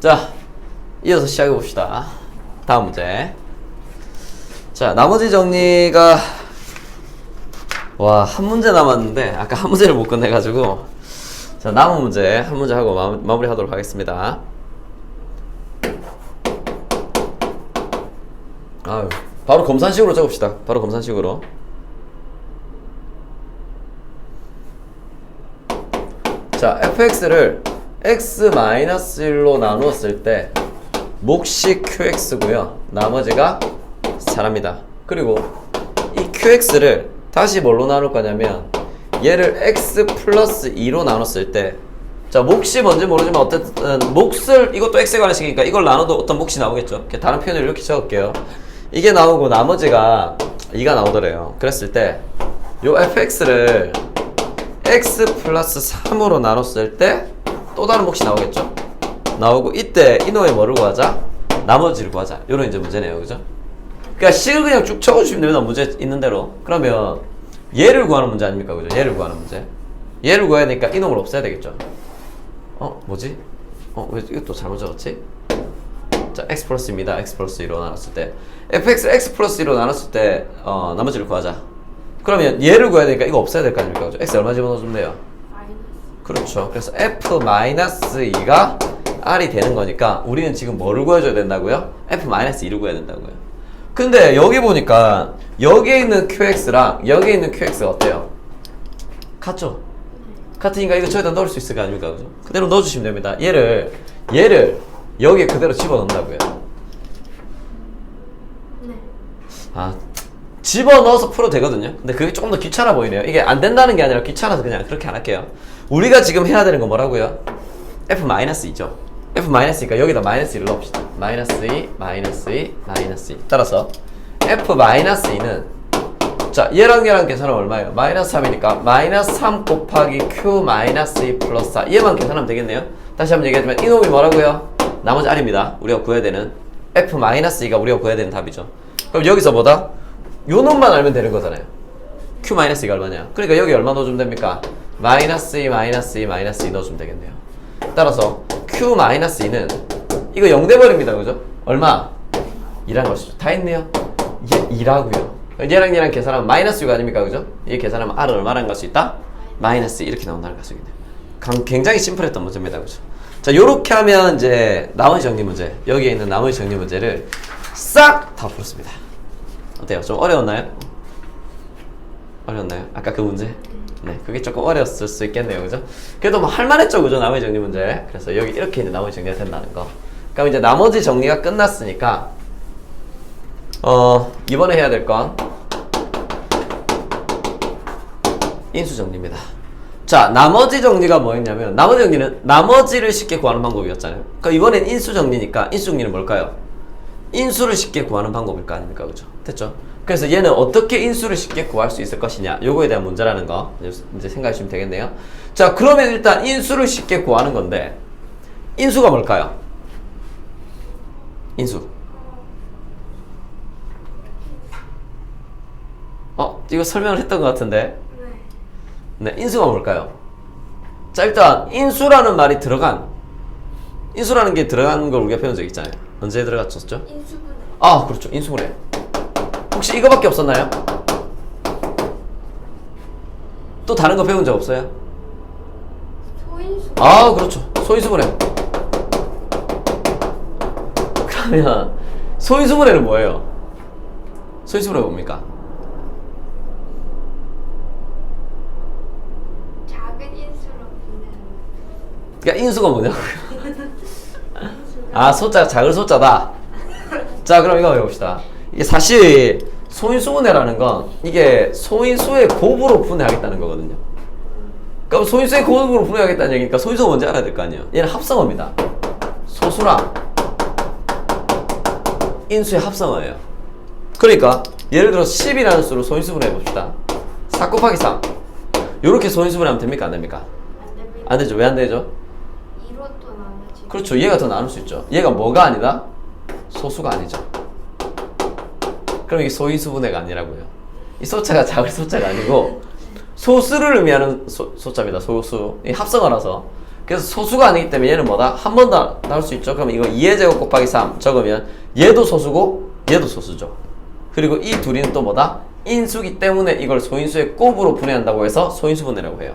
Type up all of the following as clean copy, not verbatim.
자, 이어서 시작해 봅시다. 다음 문제. 자, 나머지 정리가 한 문제 남았는데 아까 한 문제를 못 끝내가지고 자, 남은 문제 한 문제 하고 마무리 하도록 하겠습니다. 아유, 바로 검산식으로 적읍시다. 바로 검산식으로. 자, fx를 x-1로 나누었을 때 몫이 qx고요. 나머지가 4랍니다. 그리고 이 qx를 다시 뭘로 나눌 거냐면 얘를 x 플러스 2로 나눴을 때 자, 몫이 뭔지 모르지만 어쨌든 몫을 이것도 x에 관한 식이니까 이걸 나눠도 어떤 몫이 나오겠죠. 다른 표현을 이렇게 적을게요. 이게 나오고 나머지가 2가 나오더래요. 그랬을 때 요 fx를 x 플러스 3으로 나눴을 때 또 다른 몫이 나오겠죠? 나오고 이때 이놈의 뭐를 구하자? 나머지를 구하자. 요런 이제 문제네요. 그죠? 그러니까 식을 그냥 쭉 적어주시면 됩니다. 문제 있는 대로. 그러면 얘를 구하는 문제 아닙니까? 그죠? 얘를 구하는 문제. 얘를 구해야 되니까 이놈을 없애야 되겠죠? 뭐지? 왜 이것도 잘못 적었지? 자, x 플러스입니다. x 플러스 2로 나눴을 때 fx를 x 플러스 2로 나눴을 때 나머지를 구하자. 그러면 얘를 구해야 되니까 이거 없애야 될 거 아닙니까? 그죠? x 얼마 집어넣어주면 돼요? 그렇죠. 그래서 f-2가 r이 되는 거니까 우리는 지금 뭐를 구해줘야 된다고요? f-2를 구해야 된다고요. 근데 여기 보니까 여기에 있는 qx랑 여기에 있는 qx가 어때요? 같죠? 같으니까 이거 저기다 넣을 수 있을 거 아닙니까? 그죠? 그대로 넣어주시면 됩니다. 얘를 여기에 그대로 집어넣는다고요. 네. 집어넣어서 풀어도 되거든요. 근데 그게 조금 더 귀찮아 보이네요. 이게 안 된다는 게 아니라 귀찮아서 그냥 그렇게 안 할게요. 우리가 지금 해야 되는 건 뭐라고요? f-2죠. f-2니까 여기다 마이너스 1을 넣읍시다. -2, -2. 따라서 f-2는 자, 얘랑 계산하면 얼마예요? -3이니까 -3 곱하기 q-2 플러스 4. 얘만 계산하면 되겠네요. 다시 한번 얘기하지만 이놈이 뭐라고요? 나머지 r입니다. 우리가 구해야 되는 f-2가 우리가 구해야 되는 답이죠. 그럼 여기서 뭐다? 요 놈만 알면 되는 거잖아요. q-2가 얼마냐? 그러니까 여기 얼마 넣어주면 됩니까? -2 넣어주면 되겠네요. 따라서 q-2는 이거 0 돼버립니다. 그죠? 얼마? 2라는 것이죠. 다 했네요. 얘 2라고요. 얘랑 계산하면 -6가 아닙니까? 그죠? 얘 계산하면 r은 얼마라는 걸 수 있다? -2 이렇게 나온다는 것이겠네요. 굉장히 심플했던 문제입니다. 그죠? 자, 요렇게 하면 이제 나머지 정리 문제, 여기에 있는 나머지 정리 문제를 싹 다 풀었습니다. 어때요? 좀 어려웠나요? 어려웠나요? 아까 그 문제? 네, 그게 조금 어려웠을 수 있겠네요. 그죠? 그래도 뭐 할만했죠. 그죠? 나머지 정리 문제. 그래서 여기 이렇게 이제 나머지 정리가 된다는 거. 그럼 이제 나머지 정리가 끝났으니까 이번에 해야 될 건 인수 정리입니다. 자, 나머지 정리가 뭐였냐면 나머지 정리는 나머지를 쉽게 구하는 방법이었잖아요. 그러니까 이번엔 인수 정리니까 인수 정리는 뭘까요? 인수를 쉽게 구하는 방법일 거 아닙니까? 그죠? 됐죠? 그래서 얘는 어떻게 인수를 쉽게 구할 수 있을 것이냐, 요거에 대한 문제라는 거 이제 생각해 주시면 되겠네요. 자, 그러면 일단 인수를 쉽게 구하는 건데 인수가 뭘까요? 인수. 이거 설명을 했던 것 같은데. 네, 인수가 뭘까요? 자, 일단 인수라는 말이 인수라는 게 들어간 걸 우리가 배운 적 있잖아요. 언제 들어갔었죠? 인수분해. 그렇죠. 인수분해. 혹시 이거밖에 없었나요? 또 다른 거 배운 적 없어요? 소인수분해. 그렇죠. 소인수분해. 그러면 소인수분해는 뭐예요? 소인수분해 뭡니까? 그러니까 인수가 뭐냐고요? 소자가 작은 소자다. 자, 그럼 이거 해봅시다. 이게 사실 소인수분해라는 건 이게 소인수의 곱으로 분해하겠다는 거거든요. 그럼 소인수의 곱으로 분해하겠다는 얘기니까 소인수가 뭔지 알아야 될 거 아니에요. 얘는 합성어입니다. 소수랑 인수의 합성어예요. 그러니까 예를 들어 10이라는 수로 소인수분해 해봅시다. 4 곱하기 3 요렇게 소인수분해하면 됩니까? 안 됩니까? 안 되죠. 왜 안 되죠? 그렇죠. 얘가 더 나눌 수 있죠. 얘가 뭐가 아니다? 소수가 아니죠. 그럼 이게 소인수분해가 아니라고요. 이 소자가 작을 소자가 아니고 소수를 의미하는 소자입니다. 소수. 이 합성어라서. 그래서 소수가 아니기 때문에 얘는 뭐다? 한 번 더 나올 수 있죠. 그러면 이거 2의 제곱 곱하기 3 적으면 얘도 소수고 얘도 소수죠. 그리고 이 둘이는 또 뭐다? 인수기 때문에 이걸 소인수의 곱으로 분해한다고 해서 소인수분해라고 해요.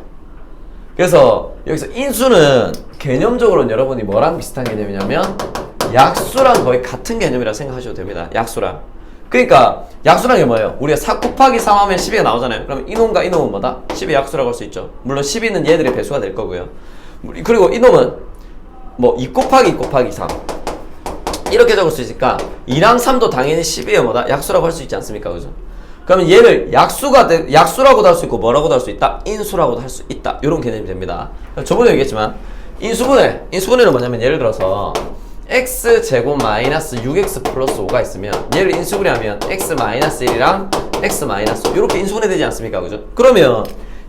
그래서 여기서 인수는 개념적으로는 여러분이 뭐랑 비슷한 개념이냐면 약수랑 거의 같은 개념이라 생각하셔도 됩니다. 약수랑. 그러니까 약수란 게 뭐예요? 우리가 4 곱하기 3 하면 12가 나오잖아요. 그러면 이놈과 이놈은 뭐다? 10의 약수라고 할 수 있죠. 물론 12는 얘들의 배수가 될 거고요. 그리고 이놈은 뭐 2 곱하기 2 곱하기 3 이렇게 적을 수 있으니까 2랑 3도 당연히 12의 뭐다? 약수라고 할 수 있지 않습니까? 그죠? 그러면 얘를 약수라고도 할 수 있고 뭐라고도 할 수 있다? 인수라고도 할 수 있다. 이런 개념이 됩니다. 저번에 얘기했지만 인수분해는 뭐냐면 예를 들어서 x제곱 마이너스 6x 플러스 5가 있으면 얘를 인수분해하면 x 마이너스 1이랑 x 마이너스 5 이렇게 인수분해 되지 않습니까? 그죠? 그러면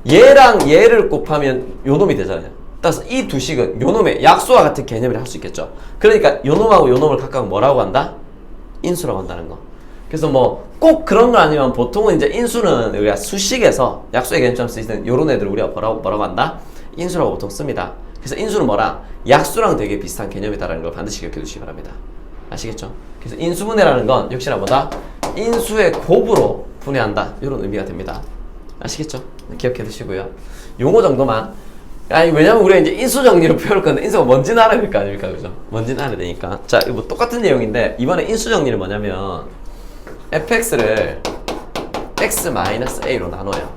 얘랑 얘를 곱하면 요놈이 되잖아요. 따라서 이 두 식은 요놈의 약수와 같은 개념이라 할 수 있겠죠. 그러니까 요놈하고 요놈을 각각 뭐라고 한다? 인수라고 한다는 거. 그래서 뭐 꼭 그런 거 아니면 보통은 이제 인수는 우리가 수식에서 약수의 개념처럼 쓰이는 요런 애들 우리가 뭐라고 한다? 인수라고 보통 씁니다. 그래서 인수는 뭐랑? 약수랑 되게 비슷한 개념이다라는 걸 반드시 기억해 두시기 바랍니다. 아시겠죠? 그래서 인수분해라는 건 역시나 뭐다? 인수의 곱으로 분해한다. 이런 의미가 됩니다. 아시겠죠? 기억해 두시고요. 용어 정도만. 아니, 왜냐면 우리가 이제 인수 정리로 표현할 건데 인수가 뭔지는 알아야 될 거 아닙니까? 그죠? 뭔지는 알아야 되니까. 자, 이거 뭐 똑같은 내용인데 이번에 인수 정리는 뭐냐면 fx를 x-a로 나눠요.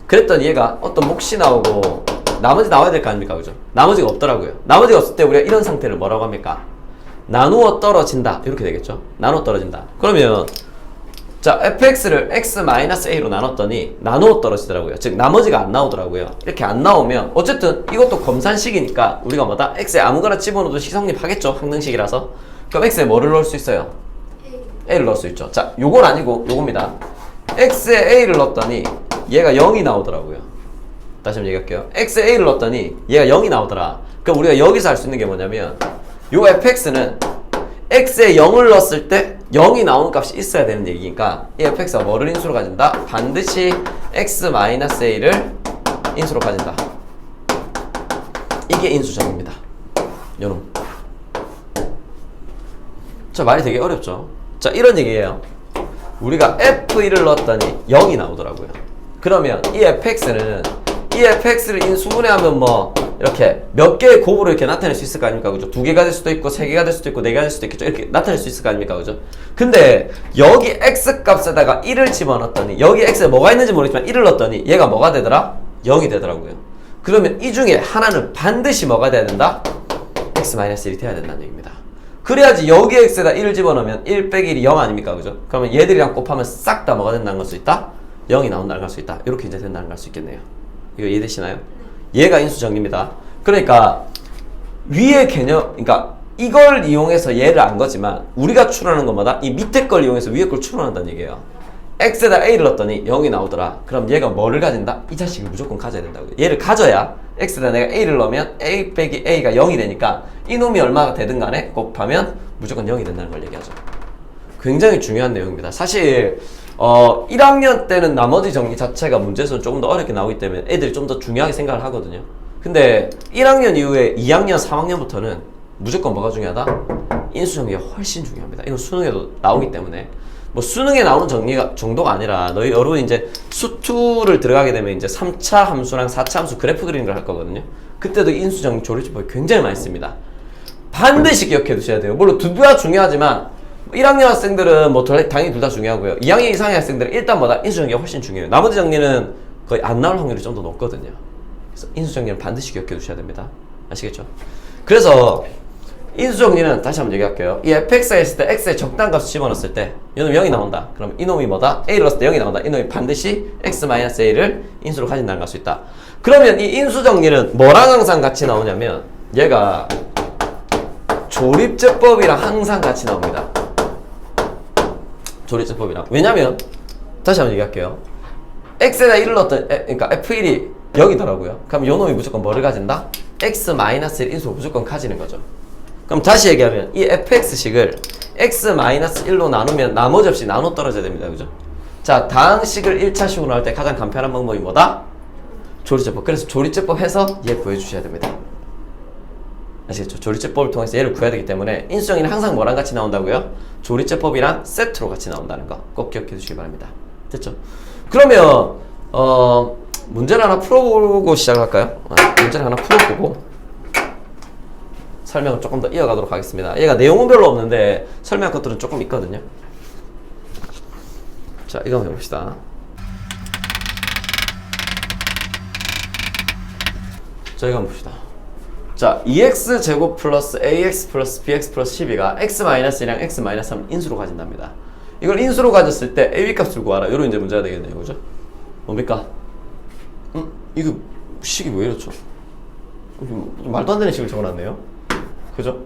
그랬더니 얘가 어떤 몫이 나오고 나머지 나와야 될 거 아닙니까? 그죠? 나머지가 없더라고요. 나머지가 없을 때 우리가 이런 상태를 뭐라고 합니까? 나누어 떨어진다. 이렇게 되겠죠? 나누어 떨어진다. 그러면 자, fx를 x-a로 나눴더니 나누어 떨어지더라고요. 즉 나머지가 안 나오더라고요. 이렇게 안 나오면 어쨌든 이것도 검산식이니까 우리가 뭐다? x에 아무거나 집어넣어도 식성립하겠죠? 항등식이라서. 그럼 x에 뭐를 넣을 수 있어요? a를 넣을 수 있죠. 자, 요건 아니고 요겁니다. x에 a를 넣었더니 얘가 0이 나오더라고요. 다시 한번 얘기할게요. x에 a를 넣었더니 얘가 0이 나오더라. 그럼 우리가 여기서 할 수 있는 게 뭐냐면 요 fx는 x에 0을 넣었을 때 0이 나오는 값이 있어야 되는 얘기니까 이 fx가 뭐를 인수로 가진다? 반드시 x-a를 인수로 가진다. 이게 인수정입니다. 요놈. 자, 말이 되게 어렵죠? 자, 이런 얘기예요. 우리가 f1을 넣었더니 0이 나오더라고요. 그러면 이 fx는 이 fx를 인수분해하면 뭐 이렇게 몇 개의 곱으로 이렇게 나타낼 수 있을 거 아닙니까? 그죠? 2개가 될 수도 있고 3개가 될 수도 있고 4개가 될 수도 있겠죠? 이렇게 나타낼 수 있을 거 아닙니까? 그죠? 근데 여기 x 값에다가 1을 집어넣었더니 여기 x에 뭐가 있는지 모르겠지만 1을 넣었더니 얘가 뭐가 되더라? 0이 되더라고요. 그러면 이 중에 하나는 반드시 뭐가 돼야 된다? x-1이 돼야 된다는 얘기입니다. 그래야지 여기 x에다 1을 집어넣으면 1 빼기 1이 0 아닙니까? 그죠? 그러면 얘들이랑 곱하면 싹 다 뭐가 된다는 걸 수 있다? 0이 나온다는 걸 수 있다. 이렇게 이제 된다는 걸 알 수 있겠네요. 이거 이해되시나요? 얘가 인수정리입니다. 그러니까 위의 개념, 그러니까 이걸 이용해서 얘를 안 거지만 우리가 추론하는 것마다 이 밑에 걸 이용해서 위에 걸 추론한다는 얘기예요. x에다 a를 넣었더니 0이 나오더라. 그럼 얘가 뭐를 가진다? 이 자식을 무조건 가져야 된다고요. 얘를 가져야 x에다 내가 a를 넣으면 a 빼기 a가 0이 되니까 이놈이 얼마가 되든 간에 곱하면 무조건 0이 된다는 걸 얘기하죠. 굉장히 중요한 내용입니다. 사실 1학년 때는 나머지 정리 자체가 문제에서 조금 더 어렵게 나오기 때문에 애들이 좀 더 중요하게 생각을 하거든요. 근데 1학년 이후에 2학년, 3학년부터는 무조건 뭐가 중요하다? 인수정리가 훨씬 중요합니다. 이건 수능에도 나오기 때문에 뭐 수능에 나오는 정리가 정도가 아니라 너희 여러분 이제 수2를 들어가게 되면 이제 3차 함수랑 4차 함수 그래프 그리는 걸 할 거거든요. 그때도 인수정리 조리집법이 굉장히 많이 씁니다. 반드시 기억해 두셔야 돼요. 물론 둘 다 중요하지만 1학년 학생들은 뭐 당연히 둘 다 중요하고요. 2학년 이상의 학생들은 일단 뭐다? 인수정리가 훨씬 중요해요. 나머지 정리는 거의 안 나올 확률이 좀 더 높거든요. 그래서 인수정리는 반드시 기억해 두셔야 됩니다. 아시겠죠? 그래서 인수정리는 다시 한번 얘기할게요. 이 fx가 있을 때 x의 적당값을 집어넣었을 때 이놈이 0이 나온다. 그럼 이놈이 뭐다? a를 넣었을 때 0이 나온다. 이놈이 반드시 x-a를 인수로 가진다는 걸 알 수 있다. 그러면 이 인수정리는 뭐랑 항상 같이 나오냐면 얘가 조립제법이랑 항상 같이 나옵니다. 조립제법이랑. 왜냐면 다시 한번 얘기할게요. x에다 1을 넣었던 그러니까 f1이 0이더라고요. 그럼 요 놈이 무조건 뭐를 가진다? x-1 인수로 무조건 가지는 거죠. 그럼 다시 얘기하면 이 fx식을 x-1로 나누면 나머지 없이 나눠 떨어져야 됩니다. 그죠? 자, 다항식을 1차식으로 나올 때 가장 간편한 방법이 뭐다? 조리제법. 그래서 조리제법 해서 얘 구해주셔야 됩니다. 아시겠죠? 조리제법을 통해서 얘를 구해야 되기 때문에 인수정리는 항상 뭐랑 같이 나온다고요? 조리제법이랑 세트로 같이 나온다는 거 꼭 기억해 두시기 바랍니다. 됐죠? 그러면 문제를 하나 풀어보고 시작할까요? 문제를 하나 풀어보고 설명을 조금 더 이어가도록 하겠습니다. 얘가 내용은 별로 없는데 설명할 것들은 조금 있거든요. 자, 이거 한번 해봅시다. 자, 이거 한번 봅시다. 자, 2x제곱 플러스 ax 플러스 bx 플러스 12가 x-1이랑 x-3 인수로 가진답니다. 이걸 인수로 가졌을 때 ab 값을 구하라. 요런 이제 문제가 되겠네요. 그죠? 뭡니까? 이거 식이 왜 이렇죠? 말도 안 되는 식을 적어놨네요. 그죠?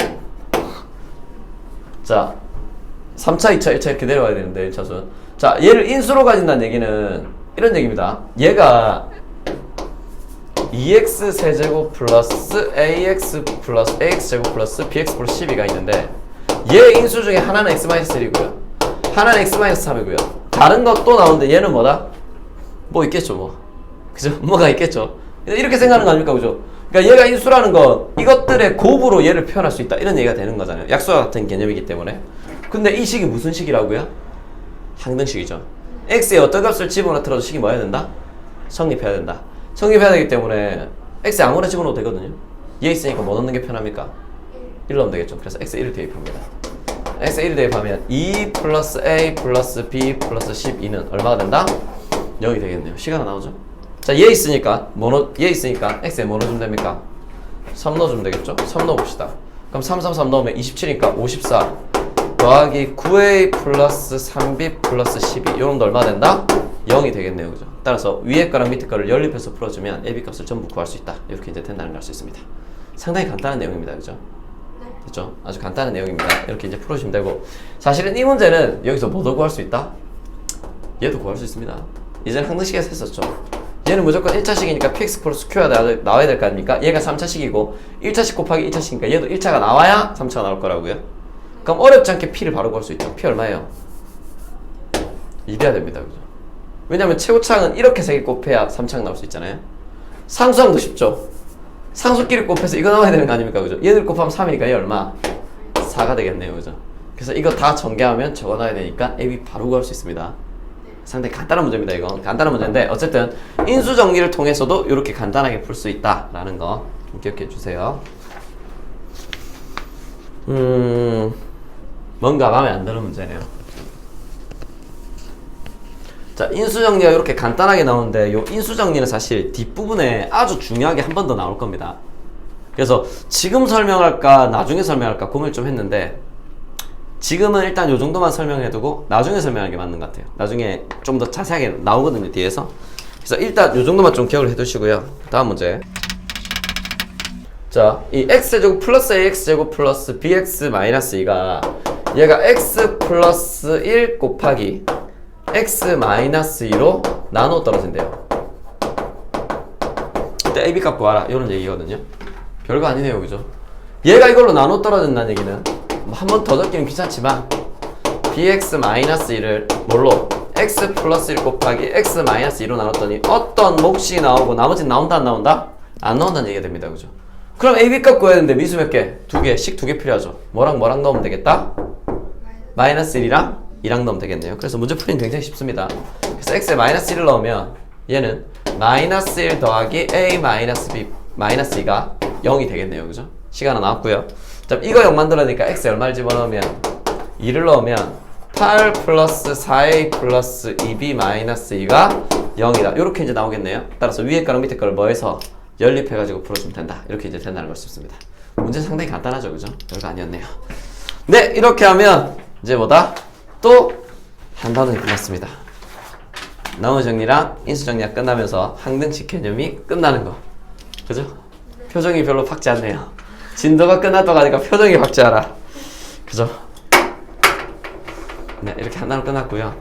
자, 3차, 2차, 1차 이렇게 내려와야 되는데 1차순. 자, 얘를 인수로 가진다는 얘기는 이런 얘기입니다. 얘가 2x 세제곱 플러스 ax 플러스 ax제곱 플러스 bx 플러스 12가 있는데 얘 인수 중에 하나는 x-1이고요 하나는 x-3이고요 다른 것 또 나오는데 얘는 뭐다? 뭐 있겠죠 뭐. 그죠? 뭐가 있겠죠. 이렇게 생각하는 거 아닙니까? 그죠? 그러니까 얘가 인수라는 건 이것들의 곱으로 얘를 표현할 수 있다 이런 얘기가 되는 거잖아요. 약수와 같은 개념이기 때문에. 근데 이 식이 무슨 식이라고요? 항등식이죠. x에 어떤 값을 집어넣더라도 식이 뭐 해야 된다? 성립해야 된다. 성립해야 되기 때문에 x에 아무나 집어넣어도 되거든요. 얘 있으니까 뭐 넣는 게 편합니까? 1 넣으면 되겠죠. 그래서 x에 1을 대입합니다. x에 1을 대입하면 2 플러스 a 플러스 b 플러스 12는 얼마가 된다? 0이 되겠네요. 시간 나오죠. 자, 얘 있으니까 얘 있으니까 x에 뭐 넣어주면 됩니까? 3 넣어주면 되겠죠. 3 넣어봅시다. 그럼 3, 3, 3 넣으면 27이니까 54 더하기 9a 플러스 3b 플러스 12 요런 거 얼마 된다? 0이 되겠네요. 그죠? 따라서 위에 거랑 밑에 거를 연립해서 풀어주면 AB 값을 전부 구할 수 있다. 이렇게 이제 된다는 걸 알 수 있습니다. 상당히 간단한 내용입니다. 그죠? 됐죠? 아주 간단한 내용입니다. 이렇게 이제 풀어주시면 되고 사실은 이 문제는 여기서 뭐도 구할 수 있다? 얘도 구할 수 있습니다. 이제는 항등식에서 했었죠. 얘는 무조건 1차식이니까 px 플러스 q가 나와야 될 거 아닙니까? 얘가 3차식이고 1차식 곱하기 2차식이니까 얘도 1차가 나와야 3차가 나올 거라고요. 그럼 어렵지 않게 p를 바로 구할 수 있죠. p 얼마예요? 2돼야 됩니다. 그죠? 왜냐면 최고차항은 이렇게 3개 곱해야 3차항 나올 수 있잖아요. 상수항도 쉽죠. 상수끼리 곱해서 이거 나와야 되는 거 아닙니까? 그죠? 얘들 곱하면 3이니까 얘 얼마? 4가 되겠네요. 그죠? 그래서 이거 다 전개하면 적어 놔야 되니까 AB 바로 구할 수 있습니다. 상당히 간단한 문제입니다. 이건 간단한 문제인데 어쨌든 인수 정리를 통해서도 이렇게 간단하게 풀 수 있다라는 거 기억해 주세요. 뭔가 마음에 안 드는 문제네요. 자, 인수정리가 이렇게 간단하게 나오는데 요 인수정리는 사실 뒷부분에 아주 중요하게 한 번 더 나올 겁니다. 그래서 지금 설명할까 나중에 설명할까 고민을 좀 했는데 지금은 일단 요 정도만 설명해두고 나중에 설명하는 게 맞는 것 같아요. 나중에 좀 더 자세하게 나오거든요, 뒤에서. 그래서 일단 요 정도만 좀 기억을 해두시고요. 다음 문제. 자, 이 x제곱 플러스 ax제곱 플러스 bx 마이너스 2가 얘가 x 플러스 1 곱하기 x 마이너스 2로 나눠 떨어진대요. 이때 AB 값 구하라 이런 얘기거든요. 별거 아니네요, 그죠? 얘가 이걸로 나눠 떨어진다는 얘기는 한 번 더 적기는 귀찮지만 bx 마이너스 2를 뭘로? x 플러스 1 곱하기 x 마이너스 2로 나눴더니 어떤 몫이 나오고 나머지는 나온다 안 나온다? 안 나온다는 얘기가 됩니다, 그죠? 그럼 AB 값 구해야 되는데 미수 몇 개? 2개, 식 2개 필요하죠. 뭐랑 넣으면 되겠다? 마이너스 1이랑 2랑 넣으면 되겠네요. 그래서 문제 풀이는 굉장히 쉽습니다. 그래서 x에 마이너스 1을 넣으면 얘는 마이너스 1 더하기 a 마이너스 b 마이너스 2가 0이 되겠네요. 그죠? 시간 하나 나왔고요. 자, 이거 0 만들어내니까 x에 얼마를 집어넣으면 2를 넣으면 8 플러스 4a 플러스 2b 마이너스 2가 0이다. 이렇게 이제 나오겠네요. 따라서 위에 거랑 밑에 거를 뭐 해서 연립해가지고 풀어주면 된다. 이렇게 이제 된다는 걸 수 있습니다. 문제 상당히 간단하죠, 그죠? 별거 아니었네요. 네, 이렇게 하면 이제 뭐다? 또 한 단원이 끝났습니다. 나머지 정리랑 인수 정리가 끝나면서 항등식 개념이 끝나는 거. 그죠? 표정이 별로 밝지 않네요. 진도가 끝났다고 하니까 표정이 밝지 않아. 그죠? 네, 이렇게 한 단원 끝났고요.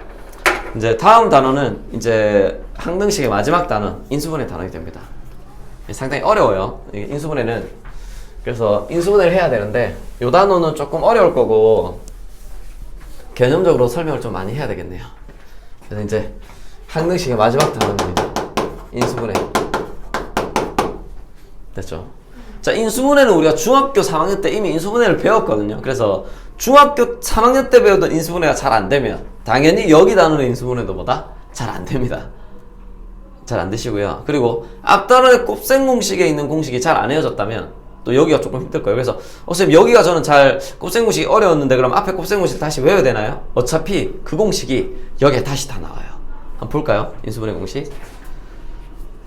이제 다음 단원은 이제 항등식의 마지막 단원, 인수분해 단원이 됩니다. 상당히 어려워요. 인수분해는. 그래서 인수분해를 해야 되는데 이 단원은 조금 어려울 거고 개념적으로 설명을 좀 많이 해야 되겠네요. 그래서 이제 항등식의 마지막 단원입니다. 인수분해. 됐죠? 자, 인수분해는 우리가 중학교 3학년 때 이미 인수분해를 배웠거든요. 그래서 중학교 3학년 때 배우던 인수분해가 잘 안 되면 당연히 여기 단원의 인수분해도 뭐다? 잘 안 됩니다. 잘 안 되시고요. 그리고 앞 단원의 곱셈 공식에 있는 공식이 잘 안 외워졌다면 또 여기가 조금 힘들 거예요. 그래서 선생님 여기가 저는 잘 곱셈 공식이 어려웠는데 그럼 앞에 곱셈 공식 다시 외워야 되나요? 어차피 그 공식이 여기에 다시 다 나와요. 한번 볼까요? 인수분해 공식.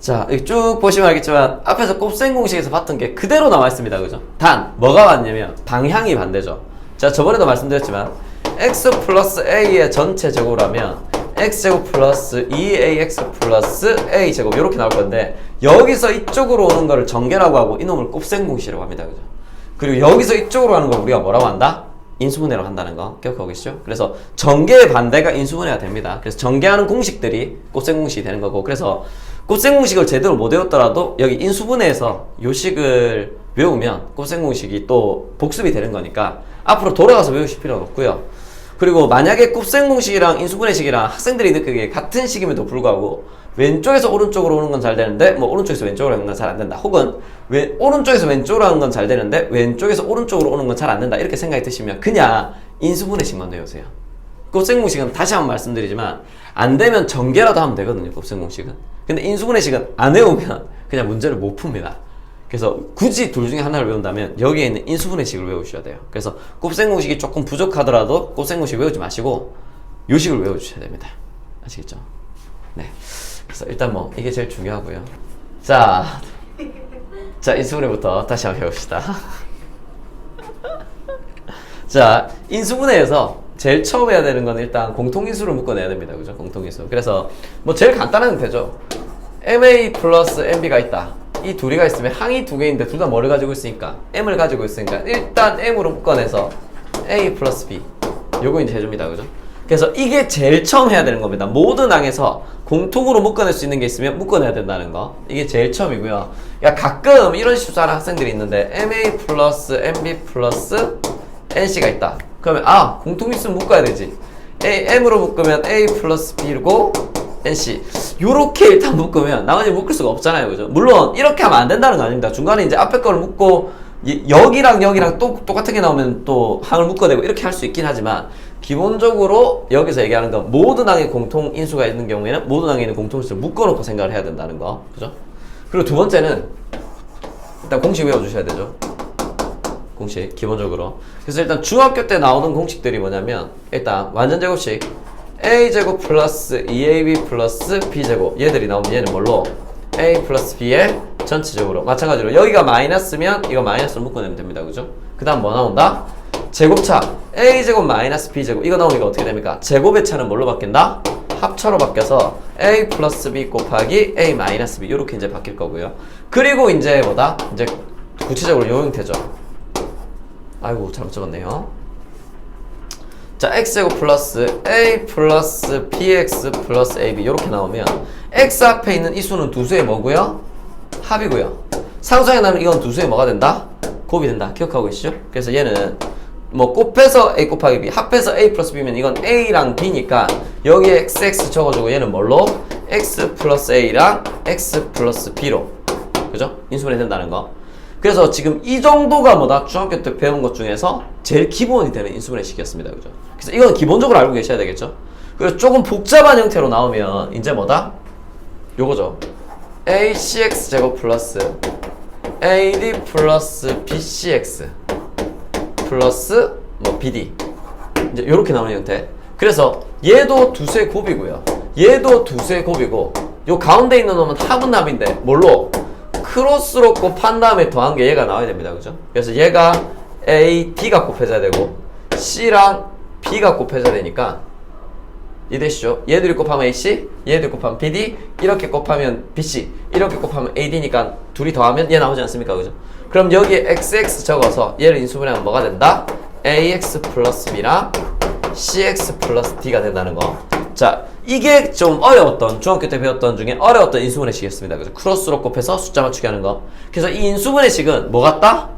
자, 여기 쭉 보시면 알겠지만 앞에서 곱셈 공식에서 봤던 게 그대로 나와 있습니다. 그죠? 단 뭐가 왔냐면 방향이 반대죠. 자, 저번에도 말씀드렸지만 x 플러스 a의 전체 제곱이라면 x제곱 플러스 2ax 플러스 a제곱 이렇게 나올 건데 여기서 이쪽으로 오는 거를 전개라고 하고 이놈을 곱셈 공식이라고 합니다. 그죠? 그리고 여기서 이쪽으로 가는 걸 우리가 뭐라고 한다? 인수분해로 한다는 거 기억하고 계시죠? 그래서 전개의 반대가 인수분해가 됩니다. 그래서 전개하는 공식들이 곱셈 공식이 되는 거고 그래서 곱셈 공식을 제대로 못 외웠더라도 여기 인수분해에서 요식을 외우면 곱셈 공식이 또 복습이 되는 거니까 앞으로 돌아가서 외우실 필요는 없고요. 그리고 만약에 곱셈 공식이랑 인수분해식이랑 학생들이 느끼기에 같은 식임에도 불구하고 왼쪽에서 오른쪽으로 오는 건 잘 되는데 뭐 오른쪽에서 왼쪽으로 하는 건 잘 안 된다. 혹은 오른쪽에서 왼쪽으로 하는 건 잘 되는데 왼쪽에서 오른쪽으로 오는 건 잘 안 된다. 이렇게 생각이 드시면 그냥 인수분해식만 외우세요. 곱셈 공식은 다시 한번 말씀드리지만 안 되면 전개라도 하면 되거든요. 곱셈 공식은. 근데 인수분해식은 안 외우면 그냥 문제를 못 풉니다. 그래서 굳이 둘 중에 하나를 외운다면 여기에 있는 인수분해식을 외우셔야 돼요. 그래서 곱셈 공식이 조금 부족하더라도 곱셈 공식 외우지 마시고 요식을 외워주셔야 됩니다. 아시겠죠? 네. 그래서 일단 뭐 이게 제일 중요하고요. 자, 인수분해부터 다시 한번 해봅시다. 자, 인수분해에서 제일 처음 해야 되는 건 일단 공통인수를 묶어내야 됩니다. 그죠? 공통인수. 그래서 뭐 제일 간단하면 되죠. MA 플러스 MB가 있다. 이 둘이가 있으면 항이 두 개인데 둘 다 뭐를 가지고 있으니까? M을 가지고 있으니까 일단 M으로 묶어내서 A 플러스 B 요거 이제 해줍니다. 그죠? 그래서 이게 제일 처음 해야 되는 겁니다. 모든 항에서 공통으로 묶어낼 수 있는 게 있으면 묶어내야 된다는 거. 이게 제일 처음이고요. 야, 가끔 이런 식으로 하는 학생들이 있는데 MA 플러스 MB 플러스 NC가 있다. 그러면 공통인수 묶어야 되지. M으로 묶으면 A 플러스 B고 NC 요렇게 일단 묶으면 나머지 묶을 수가 없잖아요. 그죠? 물론 이렇게 하면 안 된다는 거 아닙니다. 중간에 이제 앞에 거를 묶고 여기랑 여기랑 똑같은 게 나오면 또 항을 묶어내고 이렇게 할 수 있긴 하지만 기본적으로 여기서 얘기하는 건 모든 항에 공통인수가 있는 경우에는 모든 항에 있는 공통인수를 묶어놓고 생각을 해야 된다는 거. 그죠? 그리고 두 번째는 일단 공식 외워주셔야 되죠. 공식 기본적으로. 그래서 일단 중학교 때 나오는 공식들이 뭐냐면 일단 완전제곱식 a제곱 플러스 2ab 플러스 b제곱 얘들이 나오면 얘는 뭘로? a 플러스 b의 전체적으로 마찬가지로 여기가 마이너스면 이거 마이너스로 묶어내면 됩니다. 그죠? 그 다음 뭐 나온다? 제곱차 a제곱 마이너스 b제곱 이거 나오니까 어떻게 됩니까? 제곱의 차는 뭘로 바뀐다? 합차로 바뀌어서 a 플러스 b 곱하기 a 마이너스 b 이렇게 이제 바뀔 거고요. 그리고 이제 뭐다? 이제 구체적으로 요 형태죠. 아이고 잘못 적었네요. 자, x제곱 플러스 a 플러스 bx 플러스 ab 이렇게 나오면 x 앞에 있는 이 수는 두 수의 뭐고요? 합이고요. 상수항에 나면 이건 두 수의 뭐가 된다? 곱이 된다. 기억하고 계시죠? 그래서 얘는 뭐 곱해서 a 곱하기 b 합해서 a 플러스 b면 이건 a랑 b니까 여기에 xx 적어주고 얘는 뭘로? x 플러스 a랑 x 플러스 b로 그죠? 인수분해 된다는 거. 그래서 지금 이 정도가 뭐다? 중학교 때 배운 것 중에서 제일 기본이 되는 인수분해식이었습니다. 그죠? 그래서 이건 기본적으로 알고 계셔야 되겠죠? 그리고 조금 복잡한 형태로 나오면 이제 뭐다? 요거죠. ACX 제곱 플러스 AD 플러스 BCX 플러스 뭐 BD 이제 요렇게 나오는 형태. 그래서 얘도 두수의 곱이고요. 얘도 두수의 곱이고 요 가운데 있는 놈은 합은 합인데 뭘로? 크로스로 곱한 다음에 더한 게 얘가 나와야 됩니다. 그죠? 그래서 얘가 A, D가 곱해져야 되고 C랑 B가 곱해져야 되니까 이해되시죠? 얘들이 곱하면 AC, 얘들이 곱하면 BD, 이렇게 곱하면 BC, 이렇게 곱하면 AD니까 둘이 더하면 얘 나오지 않습니까? 그죠? 그럼 여기에 XX 적어서 얘를 인수분해하면 뭐가 된다? AX 플러스 B랑 CX 플러스 D가 된다는 거. 자, 이게 좀 어려웠던 중학교 때 배웠던 중에 어려웠던 인수분해식이었습니다. 그래서 크로스로 곱해서 숫자 맞추기 하는 거. 그래서 이 인수분해식은 뭐 같다?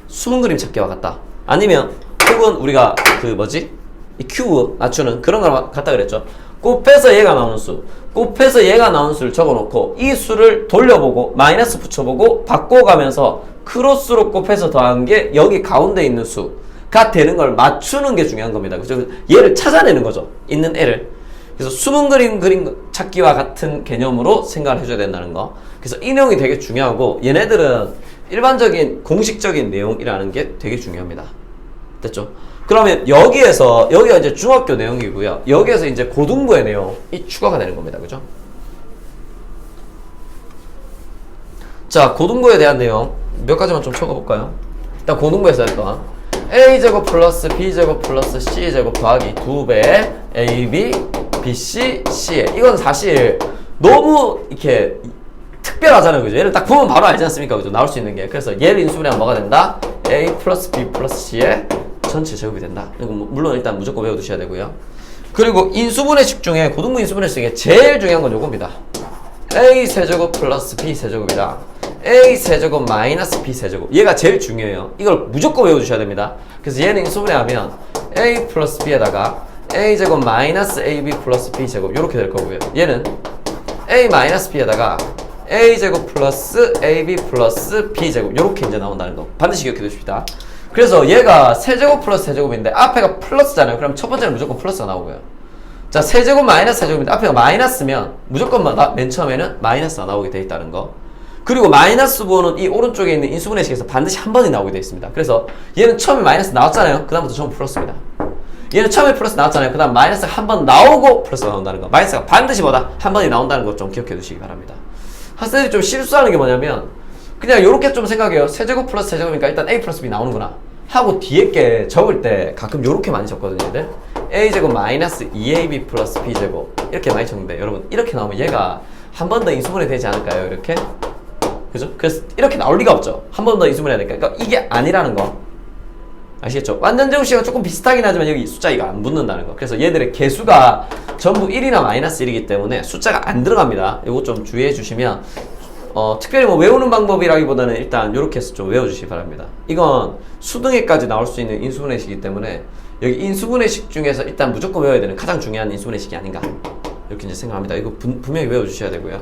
수분 그림 찾기와 같다. 아니면 혹은 우리가 그 뭐지? 이 큐브 맞추는 그런 거랑 같다 그랬죠. 곱해서 얘가 나오는 수, 곱해서 얘가 나오는 수를 적어놓고 이 수를 돌려보고 마이너스 붙여보고 바꿔가면서 크로스로 곱해서 더한 게 여기 가운데 있는 수가 되는 걸 맞추는 게 중요한 겁니다. 그죠? 얘를 찾아내는 거죠. 있는 애를. 그래서 숨은 그림 찾기와 같은 개념으로 생각을 해줘야 된다는 거. 그래서 이 내용이 되게 중요하고 얘네들은 일반적인 공식적인 내용이라는 게 되게 중요합니다. 됐죠? 그러면 여기가 이제 중학교 내용이고요. 여기에서 이제 고등부의 내용이 추가가 되는 겁니다. 그죠? 자, 고등부에 대한 내용 몇 가지만 좀 적어볼까요? 일단 고등부에서 했던 a제곱 플러스 b제곱 플러스 c제곱 더하기 2배 ab, bc, c. 이건 사실 너무 이렇게 특별하잖아요. 그죠? 얘를 딱 보면 바로 알지 않습니까? 그죠? 나올 수 있는 게. 그래서 얘를 인수분해하면 뭐가 된다? a 플러스 b 플러스 c의 전체 제곱이 된다. 이거 물론 일단 무조건 외워두셔야 되고요. 그리고 인수분해식 중에 고등부 인수분해식 중에 제일 중요한 건 요겁니다. a 세제곱 플러스 b 세제곱이다. a 세제곱 마이너스 b 세제곱. 얘가 제일 중요해요. 이걸 무조건 외워주셔야 됩니다. 그래서 얘는 인수분해하면 a 플러스 b에다가 a 제곱 마이너스 ab 플러스 b 제곱 이렇게 될 거고요. 얘는 a 마이너스 b에다가 a 제곱 플러스 ab 플러스 b 제곱 이렇게 이제 나온다는 거 반드시 기억해 두십시다. 그래서 얘가 세제곱 플러스 세제곱인데 앞에가 플러스잖아요. 그럼 첫 번째는 무조건 플러스가 나오고요. 자, 세제곱 마이너스 세제곱인데 앞에가 마이너스면 무조건 맨 처음에는 마이너스가 나오게 돼 있다는 거. 그리고 마이너스 부호는 이 오른쪽에 있는 인수분해식에서 반드시 한 번이 나오게 돼 있습니다. 그래서 얘는 처음에 마이너스 나왔잖아요. 그 다음부터 전부 플러스입니다. 얘는 처음에 플러스 나왔잖아요. 그 다음 마이너스가 한 번 나오고 플러스가 나온다는 거. 마이너스가 반드시 한 번이 나온다는 거 좀 기억해 두시기 바랍니다. 학생들이 좀 실수하는 게 뭐냐면 그냥 요렇게 좀 생각해요. 세제곱 플러스 세제곱이니까 일단 a 플러스 b 나오는구나 하고 뒤에 게 적을 때 가끔 요렇게 많이 적거든요. 얘들 a제곱 마이너스 2ab 플러스 b제곱 이렇게 많이 적는데 여러분 이렇게 나오면 얘가 한 번 더 인수분해 되지 않을까요? 이렇게 그죠? 그래서 이렇게 나올 리가 없죠. 한 번 더 인수분해야 되니까. 그러니까 이게 아니라는 거 아시겠죠? 완전 제곱식은 조금 비슷하긴 하지만 여기 숫자 이가 안 붙는다는 거. 그래서 얘들의 개수가 전부 1이나 마이너스 1이기 때문에 숫자가 안 들어갑니다. 이거 좀 주의해 주시면 특별히 뭐 외우는 방법이라기보다는 일단 이렇게 해서 좀 외워주시기 바랍니다. 이건 수등에까지 나올 수 있는 인수분해식이기 때문에 여기 인수분해식 중에서 일단 무조건 외워야 되는 가장 중요한 인수분해식이 아닌가 이렇게 이제 생각합니다. 이거 분명히 외워주셔야 되고요.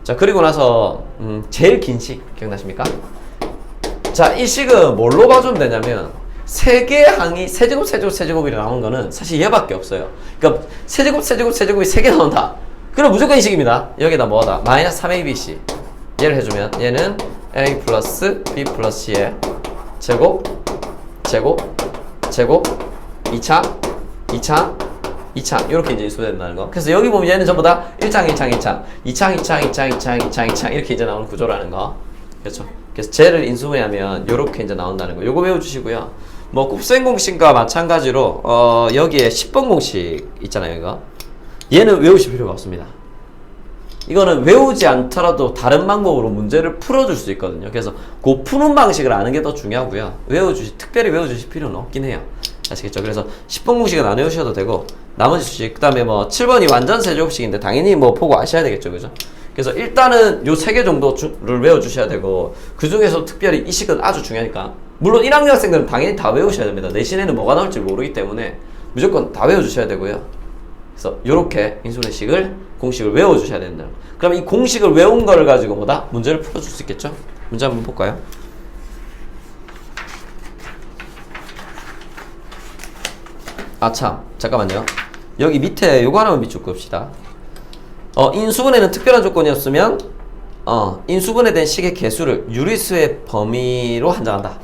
자, 그리고 나서 제일 긴 식 기억나십니까? 자, 이 식은 뭘로 봐주면 되냐면 세 개의 항이 세제곱 세제곱 세제곱이 나오는 거는 사실 얘밖에 없어요. 그러니까 세제곱 세제곱 세제곱이 3개 나온다. 그럼 무조건 이 식입니다. 여기다 뭐다? 마이너스 3abc 얘를 해주면 얘는 a 플러스 b 플러스 c의 제곱 제곱 제곱 2창 2창 2창 이렇게 이제 인수된다는 거. 그래서 여기 보면 얘는 전부 다 1창 1창 2창 2창 2창 2창 2창 2창 2창 이렇게 이제 나오는 구조라는 거. 그렇죠? 그래서 쟤를 인수분해하면 요렇게 이제 나온다는 거. 요거 외워주시고요. 뭐 곱셈 공식과 마찬가지로 여기에 10번 공식 있잖아요. 이거 얘는 외우실 필요가 없습니다. 이거는 외우지 않더라도 다른 방법으로 문제를 풀어줄 수 있거든요. 그래서 그 푸는 방식을 아는 게 더 중요하고요. 특별히 외워주실 필요는 없긴 해요. 아시겠죠? 그래서 10번 공식은 안 외우셔도 되고 나머지 수식, 그 다음에 뭐 7번이 완전 세제곱식인데 당연히 뭐 보고 아셔야 되겠죠. 그죠? 그래서 일단은 요 3개 정도를 외워주셔야 되고 그 중에서 특별히 이 식은 아주 중요하니까 물론 1학년 학생들은 당연히 다 외우셔야 됩니다. 내신에는 뭐가 나올지 모르기 때문에 무조건 다 외워주셔야 되고요. 그래서 요렇게 인수분해식을 공식을 외워주셔야 된다. 그럼 이 공식을 외운 걸 가지고 뭐다? 문제를 풀어줄 수 있겠죠? 문제 한번 볼까요? 아 참 잠깐만요. 여기 밑에 요거 하나만 밑줄 끕시다. 인수분해는 특별한 조건이 없으면 인수분해된 식의 개수를 유리수의 범위로 한정한다.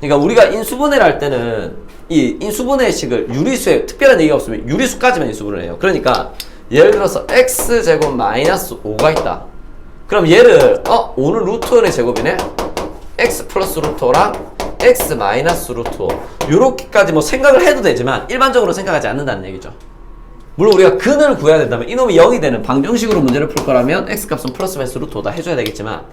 그러니까 우리가 인수분해를 할 때는 이 인수분해 식을 유리수에 특별한 얘기가 없으면 유리수까지만 인수분해를 해요. 그러니까 예를 들어서 x제곱 마이너스 5가 있다. 그럼 얘를 5는 루트 1의 제곱이네? x 플러스 루트 5랑 x 마이너스 루트 5 요렇게까지 뭐 생각을 해도 되지만 일반적으로 생각하지 않는다는 얘기죠. 물론 우리가 근을 구해야 된다면 이놈이 0이 되는 방정식으로 문제를 풀 거라면 x값은 플러스 마이너스 루트 5다 해줘야 되겠지만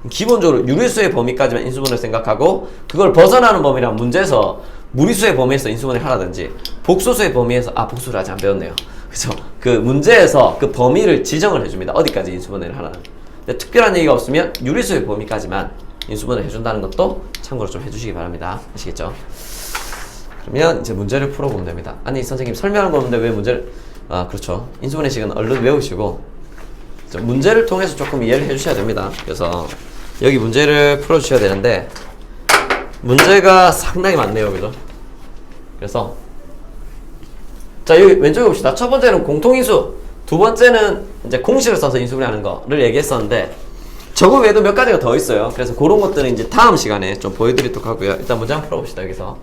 기본적으로 유리수의 범위까지만 인수분해를 생각하고 그걸 벗어나는 범위랑 문제에서 무리수의 범위에서 인수분해를 하라든지 복소수의 범위에서 복수를 아직 안 배웠네요. 그죠? 그 문제에서 그 범위를 지정을 해줍니다. 어디까지 인수분해를 하라는. 근데 특별한 얘기가 없으면 유리수의 범위까지만 인수분해를 해준다는 것도 참고로 좀 해주시기 바랍니다. 아시겠죠? 그러면 이제 문제를 풀어보면 됩니다. 아니 선생님 설명한 거 없는데 왜 문제를 아, 그렇죠. 인수분해식은 얼른 외우시고 문제를 통해서 조금 이해를 해주셔야 됩니다. 그래서 여기 문제를 풀어주셔야 되는데 문제가 상당히 많네요, 그죠? 그래서 자, 여기 왼쪽에 봅시다. 첫 번째는 공통인수, 두 번째는 이제 공식을 써서 인수분해하는 거를 얘기했었는데 저거 외에도 몇 가지가 더 있어요. 그래서 그런 것들은 이제 다음 시간에 좀 보여드리도록 하고요. 일단 문제 한번 풀어봅시다. 여기서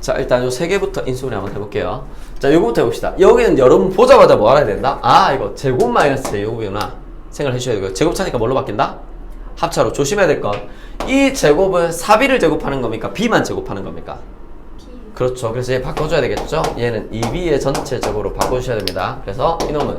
자, 일단 요 세 개부터 인수분해 한번 해볼게요. 자, 요거부터 해봅시다. 여기는 여러분 보자마자 뭐 알아야 된다? 아, 이거 제곱 마이너스 제곱이구나 생각을 해주셔야 되고요. 제곱 차니까 뭘로 바뀐다? 합차로. 조심해야 될 건 이 제곱은 4b를 제곱하는 겁니까? b만 제곱하는 겁니까? 그렇죠. 그래서 얘 바꿔줘야 되겠죠? 얘는 2b의 전체 제곱으로 바꿔주셔야 됩니다. 그래서 이놈은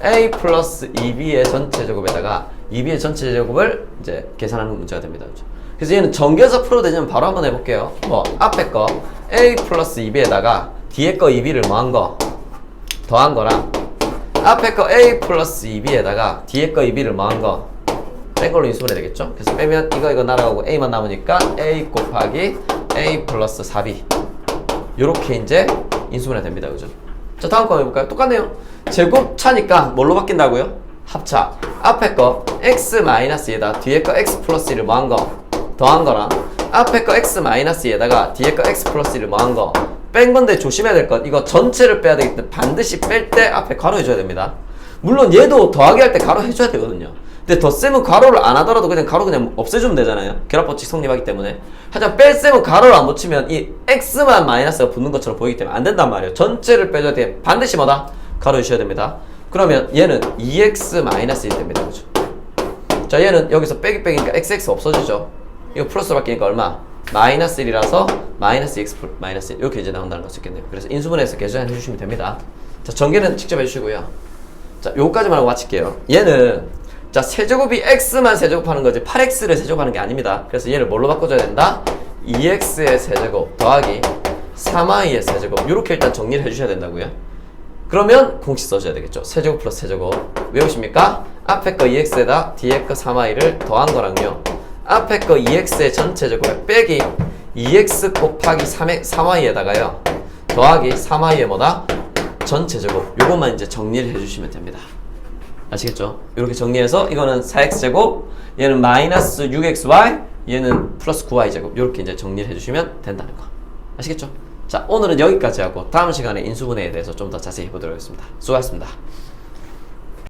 a 플러스 2b의 전체 제곱에다가 2b의 전체 제곱을 이제 계산하는 문제가 됩니다. 그렇죠? 그래서 얘는 전개해서 풀어도 되냐면 바로 한번 해볼게요. 뭐 앞에 거 a 플러스 2b에다가 뒤에 거 2b를 뭐한 거? 더한 거랑 앞에 거 a 플러스 2b에다가 뒤에 거 2b를 뭐한 거? 뺀 걸로 인수분해 되겠죠? 그래서 빼면 이거 날아가고 a만 남으니까 a 곱하기 a 플러스 4b 요렇게 이제 인수분해 됩니다. 그죠? 자, 다음 거 해볼까요? 똑같네요. 제곱 차니까 뭘로 바뀐다고요? 합차. 앞에 거 x-2에다 뒤에 거 x 플러스 1을 뭐한 거? 더한 거랑 앞에 거 x-2에다가 뒤에 거 x 플러스 1을 뭐한 거? 뺀 건데 조심해야 될 건 이거 전체를 빼야 되기 때문에 반드시 뺄 때 앞에 괄호 해줘야 됩니다. 물론 얘도 더하기 할 때 괄호 해줘야 되거든요. 근데 덧셈은 괄호를 안 하더라도 그냥 괄호 그냥 없애주면 되잖아요. 결합법칙 성립하기 때문에. 하지만 뺄셈은 괄호를 안 붙이면 이 x만 마이너스가 붙는 것처럼 보이기 때문에 안 된단 말이에요. 전체를 빼줘야 돼. 반드시 뭐다? 괄호 해주셔야 됩니다. 그러면 얘는 2x 마이너스 1 됩니다. 그죠? 자, 얘는 여기서 빼기니까 xx 없어지죠. 이거 플러스로 바뀌니까 얼마? 마이너스 1이라서 마이너스 x 마이너스 1 이렇게 이제 나온다는 걸 수 있겠네요. 그래서 인수분해해서 계산해 주시면 됩니다. 자, 전개는 직접 해주시고요. 자, 요거까지만 하고 마칠게요. 얘는 자, 세제곱이 x만 세제곱하는 거지 8x를 세제곱하는 게 아닙니다. 그래서 얘를 뭘로 바꿔줘야 된다? 2x의 세제곱 더하기 3i의 세제곱 이렇게 일단 정리를 해주셔야 된다고요. 그러면 공식 써줘야 되겠죠. 세제곱 플러스 세제곱 외우십니까? 앞에 거 2x에다 뒤에 거 3i를 더한 거랑요 앞에 거 2x의 전체 제곱에 빼기 2x 곱하기 3i에다가요 더하기 3i의 뭐다? 전체 제곱 요것만 이제 정리를 해주시면 됩니다. 아시겠죠? 이렇게 정리해서 이거는 4x제곱 얘는 마이너스 6xy 얘는 플러스 9y제곱 이렇게 이제 정리를 해주시면 된다는 거 아시겠죠? 자, 오늘은 여기까지 하고 다음 시간에 인수분해에 대해서 좀 더 자세히 해보도록 하겠습니다. 수고하셨습니다.